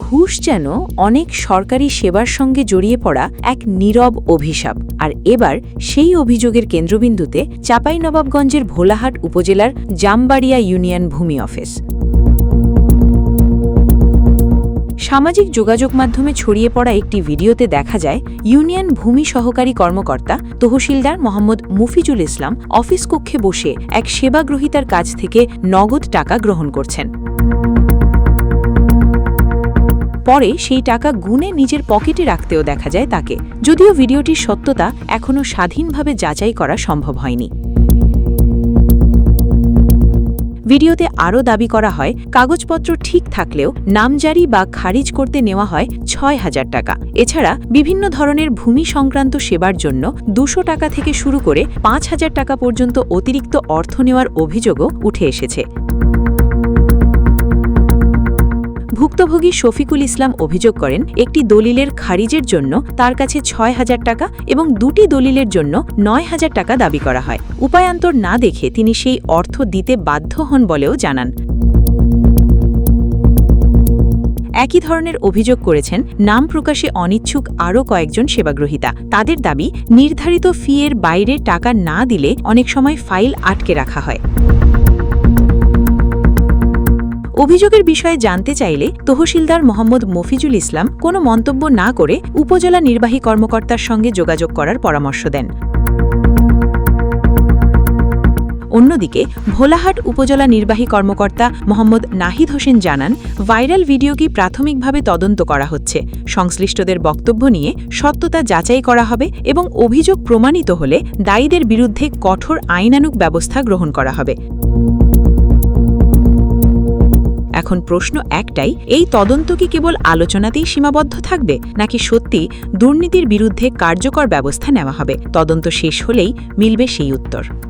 ঘুষ যেন অনেক সরকারি সেবার সঙ্গে জড়িয়ে পড়া এক নীরব অভিশাপ। আর এবার সেই অভিযোগের কেন্দ্রবিন্দুতে চাঁপাইনবাবগঞ্জের ভোলাহাট উপজেলার জামবাড়িয়া ইউনিয়ন ভূমি অফিস। সামাজিক যোগাযোগ মাধ্যমে ছড়িয়ে পড়া একটি ভিডিওতে দেখা যায় ইউনিয়ন ভূমি সহকারী কর্মকর্তা তহসিলদার মোহাম্মদ মুফিজুল ইসলাম অফিস কক্ষে বসে এক সেবাগ্রহীতার কাছ থেকে নগদ টাকা গ্রহণ করছেন। পরে সেই টাকা গুনে নিজের পকেটে রাখতেও দেখা যায় তাকে। যদিও ভিডিওটির সত্যতা এখনও স্বাধীনভাবে যাচাই করা সম্ভব হয়নি। ভিডিওতে আরও দাবি করা হয় কাগজপত্র ঠিক থাকলেও নামজারি বা খারিজ করতে নেওয়া হয় ৬,০০০ টাকা। এছাড়া বিভিন্ন ধরনের ভূমি সংক্রান্ত সেবার জন্য ২০০ টাকা থেকে শুরু করে ৫,০০০ টাকা পর্যন্ত অতিরিক্ত অর্থ নেওয়ার অভিযোগও উঠে এসেছে। ভুক্তভোগী শফিকুল ইসলাম অভিযোগ করেন একটি দলিলের খারিজের জন্য তার কাছে ৬,০০০ টাকা এবং দুটি দলিলের জন্য ৯,০০০ টাকা দাবি করা হয়। উপায়ান্তর না দেখে তিনি সেই অর্থ দিতে বাধ্য হন বলেও জানান। একই ধরনের অভিযোগ করেছেন নাম প্রকাশে অনিচ্ছুক আরও কয়েকজন সেবাগ্রহীতা। তাদের দাবি নির্ধারিত ফি এর বাইরে টাকা না দিলে অনেক সময় ফাইল আটকে রাখা হয়। অভিযোগের বিষয়ে জানতে চাইলে তহসিলদার মোহাম্মদ মফিজুল ইসলাম কোনো মন্তব্য না করে উপজেলা নির্বাহী কর্মকর্তার সঙ্গে যোগাযোগ করার পরামর্শ দেন। অন্যদিকে ভোলাহাট উপজেলা নির্বাহী কর্মকর্তা মোহাম্মদ নাহিদ হোসেন জানান ভাইরাল ভিডিওটি প্রাথমিকভাবে তদন্ত করা হচ্ছে। সংশ্লিষ্টদের বক্তব্য নিয়ে সত্যতা যাচাই করা হবে এবং অভিযোগ প্রমাণিত হলে দায়ীদের বিরুদ্ধে কঠোর আইনানুগ ব্যবস্থা গ্রহণ করা হবে। এখন প্রশ্ন একটাই, এই তদন্ত কি কেবল আলোচনাতেই সীমাবদ্ধ থাকবে নাকি সত্যি দুর্নীতির বিরুদ্ধে কার্যকর ব্যবস্থা নেওয়া হবে? তদন্ত শেষ হলেই মিলবে সেই উত্তর।